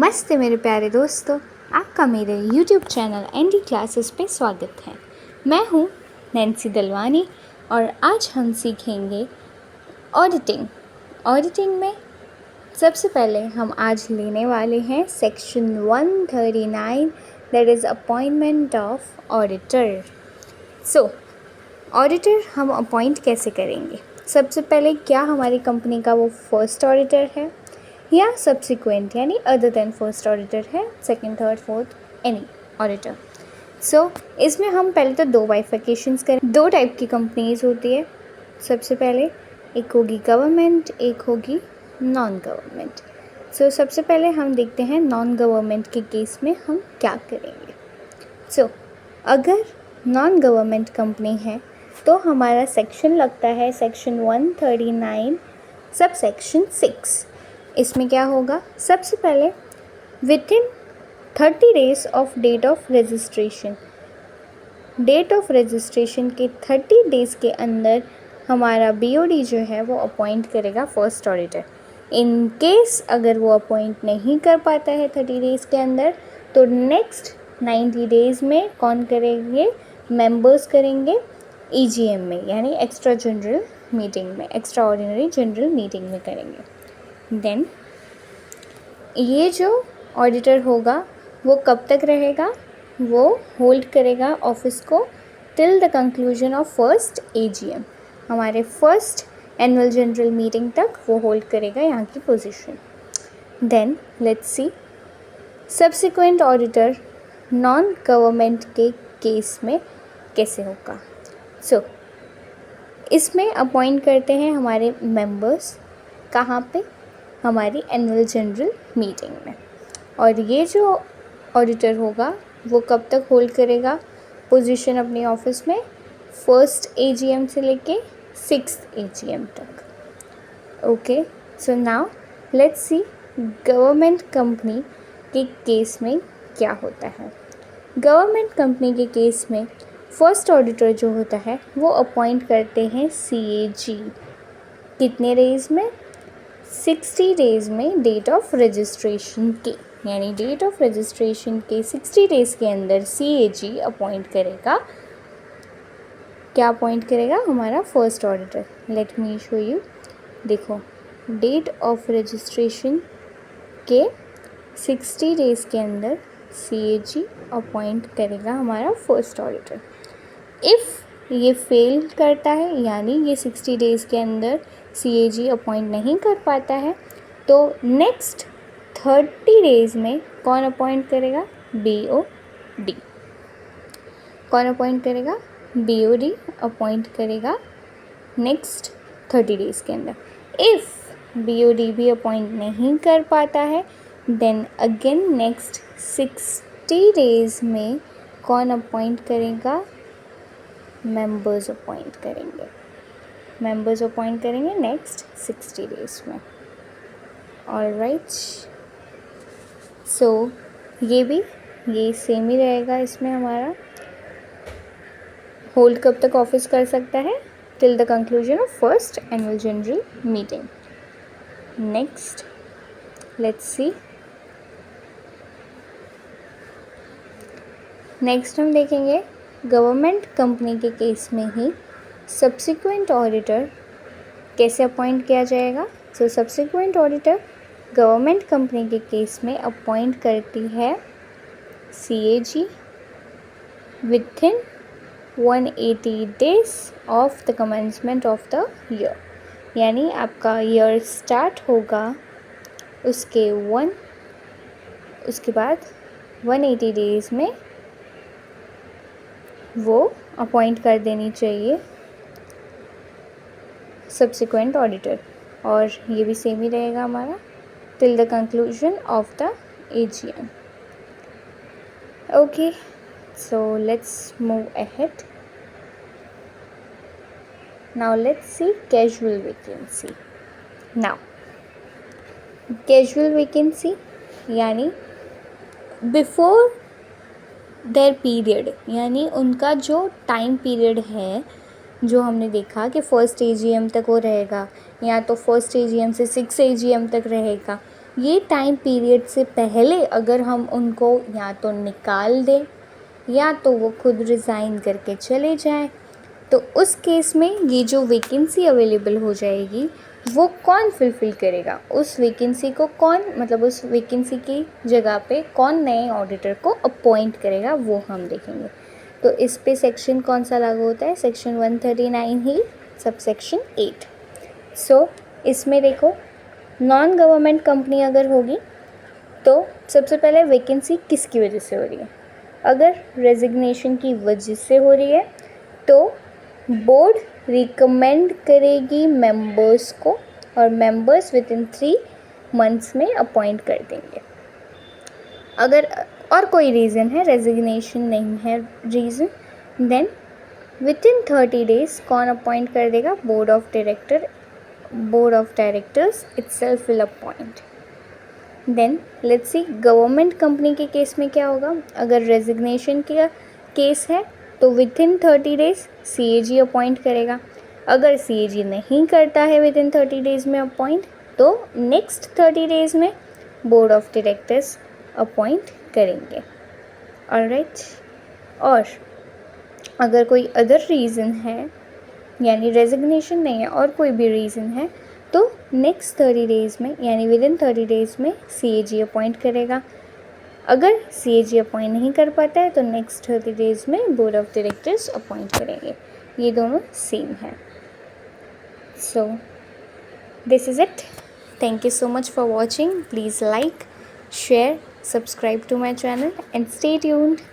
नमस्ते मेरे प्यारे दोस्तों, आपका मेरे YouTube चैनल एनडी क्लासेस पे स्वागत है। मैं हूँ नैन्सी दलवानी और आज हम सीखेंगे ऑडिटिंग। ऑडिटिंग में सबसे पहले हम आज लेने वाले हैं section 139 that is appointment of auditor. So auditor हम अपॉइंट कैसे करेंगे? सबसे पहले क्या हमारी कंपनी का वो फर्स्ट ऑडिटर है या सब्सिक्वेंट यानी अदर देन फर्स्ट ऑडिटर है, second, third, fourth, any auditor. So इसमें हम पहले तो दो बाइफिकेशंस करें। दो टाइप की कंपनीज होती है। सबसे पहले एक होगी गवर्नमेंट, एक होगी नॉन गवर्नमेंट। सो सबसे पहले हम देखते हैं नॉन गवर्नमेंट के केस में हम क्या करेंगे। सो अगर नॉन गवर्नमेंट कंपनी है तो हमारा सेक्शन लगता है सेक्शन 139 सब सेक्शन 6। इसमें क्या होगा? सबसे पहले within 30 days of date of registration, date of registration के 30 डेज़ के अंदर हमारा बीओडी जो है वो अपॉइंट करेगा फर्स्ट ऑडिटर। इन केस अगर वो अपॉइंट नहीं कर पाता है 30 डेज़ के अंदर तो नेक्स्ट 90 डेज़ में कौन करेंगे? मेंबर्स करेंगे ईजीएम में, यानी एक्स्ट्रा जनरल मीटिंग में, एक्स्ट्रा ऑर्डिनरी जनरल मीटिंग में करेंगे। देन ये जो ऑडिटर होगा वो कब तक रहेगा? वो होल्ड करेगा ऑफिस को till the conclusion of first AGM, हमारे फर्स्ट एनुअल जनरल मीटिंग तक वो होल्ड करेगा यहाँ की position. Then let's see subsequent auditor non government के केस में कैसे होगा। सो इसमें अपॉइंट करते हैं हमारे मेंबर्स, कहाँ पे? हमारी एनुअल जनरल मीटिंग में। और ये जो ऑडिटर होगा वो कब तक होल्ड करेगा पोजीशन अपने ऑफिस में? फर्स्ट एजीएम से लेके 6th एजीएम तक। Okay, so now let's see government company के केस में क्या होता है। गवर्नमेंट कंपनी के केस में फर्स्ट ऑडिटर जो होता है वो अपॉइंट करते हैं सीएजी। कितने डेज़ में? 60 डेज़ में डेट ऑफ रजिस्ट्रेशन के, यानी डेट ऑफ रजिस्ट्रेशन के 60 डेज़ के अंदर सीएजी अपॉइंट करेगा। क्या अपॉइंट करेगा? हमारा first auditor. Let me show you. देखो, डेट ऑफ रजिस्ट्रेशन के 60 डेज़ के अंदर सीएजी अपॉइंट करेगा हमारा फर्स्ट ऑडिटर। इफ़ ये फेल करता है, यानी ये 60 डेज़ के अंदर सीएजी अपॉइंट नहीं कर पाता है, तो नेक्स्ट 30 डेज़ में कौन अपॉइंट करेगा? बीओडी। कौन अपॉइंट करेगा? बीओडी अपॉइंट करेगा नेक्स्ट 30 डेज़ के अंदर। इफ़ बीओडी भी अपॉइंट नहीं कर पाता है देन अगेन नेक्स्ट 60 डेज़ में कौन अपॉइंट करेगा? मेंबर्स अपॉइंट करेंगे। मेंबर्स अपॉइंट करेंगे नेक्स्ट 60 डेज़ में। ऑलराइट, सो ये सेम ही रहेगा। इसमें हमारा होल्ड कब तक ऑफिस कर सकता है? Till the conclusion of first annual general meeting. Next let's see. Next हम देखेंगे गवर्नमेंट कंपनी के केस में ही सब्सिक्वेंट ऑडिटर कैसे अपॉइंट किया जाएगा। सो सब्सिक्वेंट ऑडिटर गवर्नमेंट कंपनी के केस में अपॉइंट करती है CAG within 180 days of the commencement of the year, यानी आपका ईयर स्टार्ट होगा उसके बाद 180 डेज़ में वो अपॉइंट कर देनी चाहिए सब्सिक्वेंट ऑडिटर। और ये भी सेम ही रहेगा हमारा till the conclusion of the AGM. Okay, so let's move ahead. Now let's see casual vacancy. Now casual vacancy यानी बिफोर देयर पीरियड, यानी उनका जो टाइम पीरियड है जो हमने देखा कि फर्स्ट एजीएम तक वो रहेगा या तो फर्स्ट एजीएम से 6 एजीएम तक रहेगा, ये टाइम पीरियड से पहले अगर हम उनको या तो निकाल दें या तो वो खुद रिज़ाइन करके चले जाएं, तो उस केस में ये जो वैकेंसी अवेलेबल हो जाएगी वो कौन फुलफ़िल करेगा, उस वैकेंसी को कौन, मतलब उस वैकेंसी की जगह पे कौन नए ऑडिटर को अपॉइंट करेगा, वो हम देखेंगे। तो इस पे सेक्शन कौन सा लागू होता है, सेक्शन 139 ही सबसेक्शन 8। सो इसमें देखो, नॉन गवर्नमेंट कंपनी अगर होगी तो सबसे पहले वैकेंसी किसकी वजह से हो रही है। अगर रेजिग्नेशन की वजह से हो रही है तो बोर्ड रिकमेंड करेगी मेंबर्स को, और मेंबर्स विद इन 3 मंथ्स में अपॉइंट कर देंगे। अगर और कोई रीज़न है, रेजिग्नेशन नहीं है reason, then within 30 days कौन अपॉइंट कर देगा, board of directors itself will appoint. Then let's see government company के केस में क्या होगा। अगर रेजिग्नेशन का केस है तो within 30 days CAG appoint करेगा। अगर CAG नहीं करता है विद इन 30 डेज में अपॉइंट, तो नेक्स्ट 30 डेज में बोर्ड ऑफ डायरेक्टर्स अपॉइंट करेंगे। ऑलराइट। और अगर कोई अदर रीज़न है, यानी रेजिग्नेशन नहीं है और कोई भी रीज़न है, तो नेक्स्ट 30 डेज़ में यानी विद इन 30 डेज़ में CAG अपॉइंट करेगा। अगर CAG अपॉइंट नहीं कर पाता है तो नेक्स्ट 30 डेज़ में बोर्ड ऑफ डायरेक्टर्स अपॉइंट करेंगे। ये दोनों सेम है। So this is it. Thank you so much for watching. Please like, share, subscribe to my channel and stay tuned.